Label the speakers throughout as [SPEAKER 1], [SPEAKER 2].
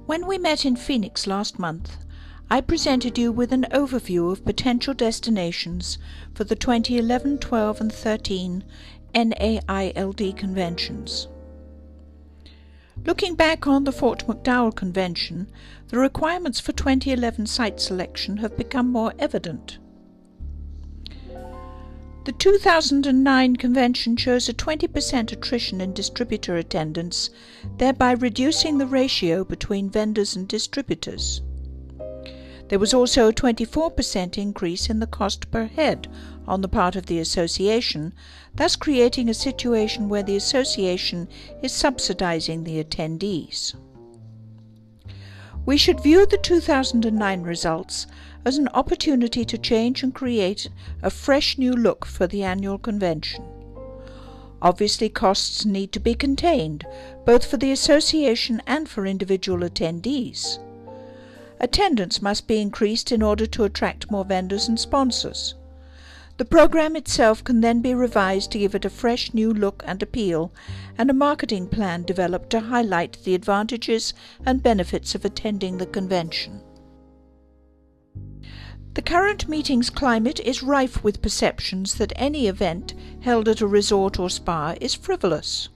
[SPEAKER 1] When we met in Phoenix last month, I presented you with an overview of potential destinations for the 2011, 12 and 13 NAILD conventions. Looking back on the Fort McDowell Convention, the requirements for 2011 site selection have become more evident. The 2009 convention shows a 20% attrition in distributor attendance, thereby reducing the ratio between vendors and distributors. There was also a 24% increase in the cost per head on the part of the association, thus creating a situation where the association is subsidizing the attendees. We should view the 2009 results as an opportunity to change and create a fresh new look for the annual convention. Obviously, costs need to be contained, both for the association and for individual attendees. Attendance must be increased in order to attract more vendors and sponsors. The program itself can then be revised to give it a fresh new look and appeal, and a marketing plan developed to highlight the advantages and benefits of attending the convention. The current meetings climate is rife with perceptions that any event held at a resort or spa is frivolous.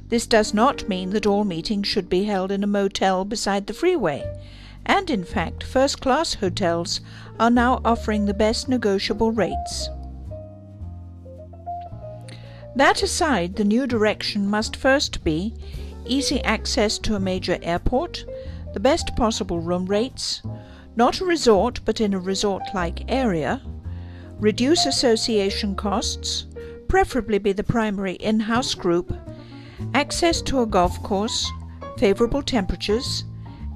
[SPEAKER 1] This does not mean that all meetings should be held in a motel beside the freeway, and in fact first-class hotels are now offering the best negotiable rates. That aside, the new direction must first be easy access to a major airport, the best possible room rates, not a resort but in a resort-like area, reduce association costs, preferably be the primary in-house group, access to a golf course, favorable temperatures,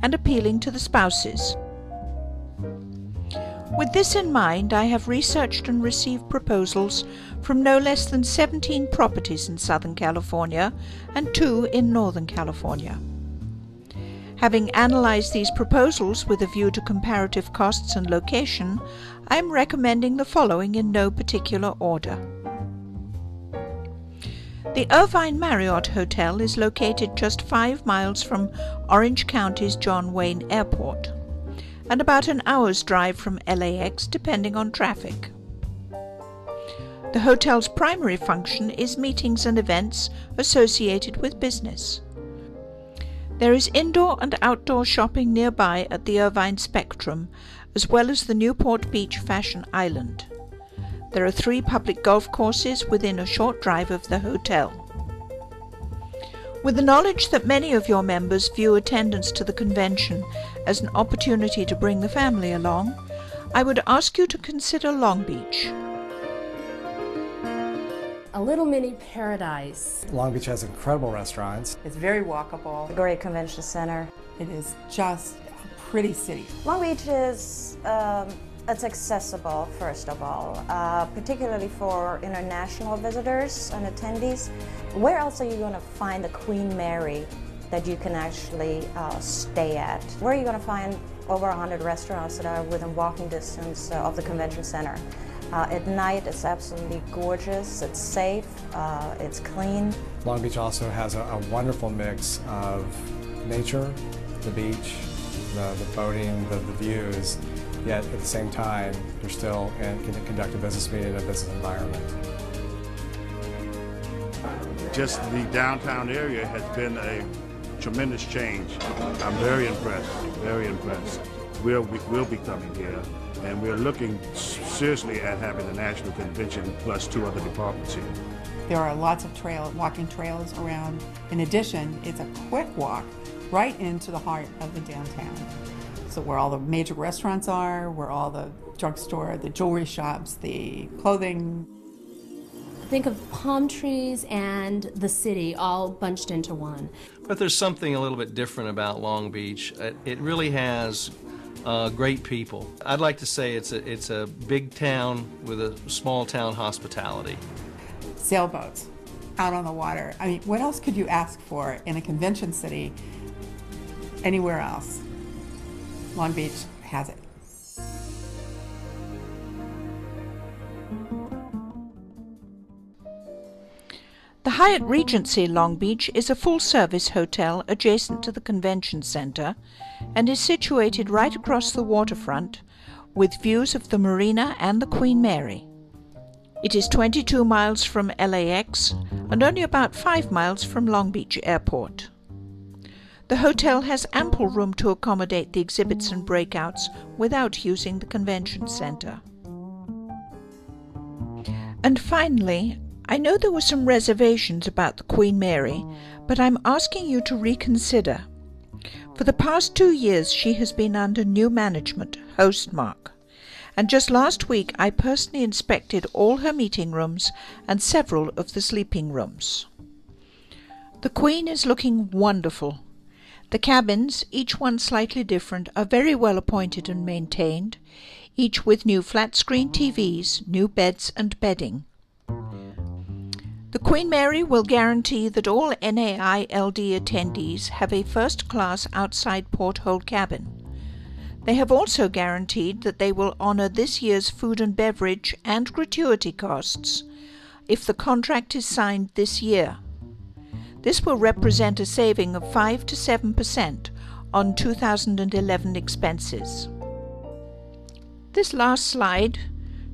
[SPEAKER 1] and appealing to the spouses. With this in mind, I have researched and received proposals from no less than 17 properties in Southern California and 2 in Northern California. Having analyzed these proposals with a view to comparative costs and location, I am recommending the following in no particular order. The Irvine Marriott Hotel is located just 5 miles from Orange County's John Wayne Airport, and about an hour's drive from LAX depending on traffic. The hotel's primary function is meetings and events associated with business. There is indoor and outdoor shopping nearby at the Irvine Spectrum, as well as the Newport Beach Fashion Island. There are 3 public golf courses within a short drive of the hotel. With the knowledge that many of your members view attendance to the convention as an opportunity to bring the family along, I would ask you to consider Long Beach.
[SPEAKER 2] A little mini paradise.
[SPEAKER 3] Long Beach has incredible restaurants.
[SPEAKER 4] It's very walkable.
[SPEAKER 5] A great convention center.
[SPEAKER 4] It is just a pretty city.
[SPEAKER 5] Long Beach is it's accessible, first of all, particularly for international visitors and attendees. Where else are you going to find the Queen Mary that you can actually stay at? Where are you going to find over 100 restaurants that are within walking distance of the convention center? At night, it's absolutely gorgeous, it's safe, it's clean.
[SPEAKER 3] Long Beach also has a wonderful mix of nature, the beach, the boating, the views, yet at the same time, you're still can conduct a business meeting in a business environment.
[SPEAKER 6] Just the downtown area has been a tremendous change. I'm very impressed, very impressed. We'll be coming here, and we're looking seriously at having a national convention plus 2 other departments here.
[SPEAKER 4] There are lots of walking trails around. In addition, it's a quick walk right into the heart of the downtown. So where all the major restaurants are, where all the drugstore, the jewelry shops, the clothing.
[SPEAKER 2] Think of palm trees and the city all bunched into one.
[SPEAKER 7] But there's something a little bit different about Long Beach. It really has great people. I'd like to say it's a big town with a small town hospitality.
[SPEAKER 4] Sailboats out on the water. I mean, what else could you ask for in a convention city anywhere else? Long Beach has it.
[SPEAKER 1] The Hyatt Regency Long Beach is a full-service hotel adjacent to the convention center and is situated right across the waterfront with views of the marina and the Queen Mary. It is 22 miles from LAX and only about 5 miles from Long Beach Airport. The hotel has ample room to accommodate the exhibits and breakouts without using the convention center. And finally, I know there were some reservations about the Queen Mary, but I'm asking you to reconsider. For the past 2 years, she has been under new management, Hostmark, and just last week I personally inspected all her meeting rooms and several of the sleeping rooms. The Queen is looking wonderful. The cabins, each one slightly different, are very well appointed and maintained, each with new flat-screen TVs, new beds and bedding. The Queen Mary will guarantee that all NAILD attendees have a first-class outside porthole cabin. They have also guaranteed that they will honor this year's food and beverage and gratuity costs if the contract is signed this year. This will represent a saving of 5 to 7% on 2011 expenses. This last slide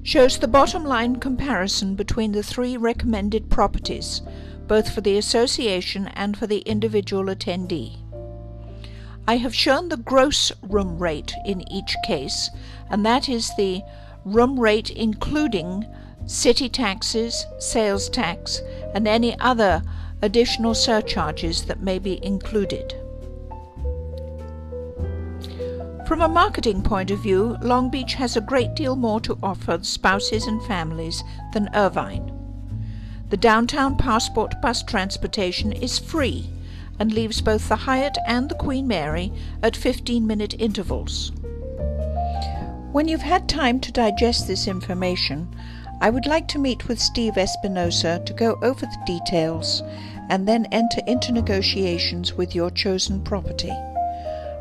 [SPEAKER 1] shows the bottom line comparison between the 3 recommended properties, both for the association and for the individual attendee. I have shown the gross room rate in each case, and that is the room rate including city taxes, sales tax, and any other additional surcharges that may be included. From a marketing point of view, Long Beach has a great deal more to offer spouses and families than Irvine. The downtown Passport bus transportation is free and leaves both the Hyatt and the Queen Mary at 15-minute intervals. When you've had time to digest this information, I would like to meet with Steve Espinosa to go over the details and then enter into negotiations with your chosen property.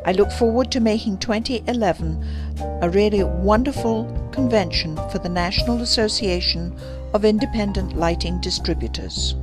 [SPEAKER 1] I look forward to making 2011 a really wonderful convention for the National Association of Independent Lighting Distributors.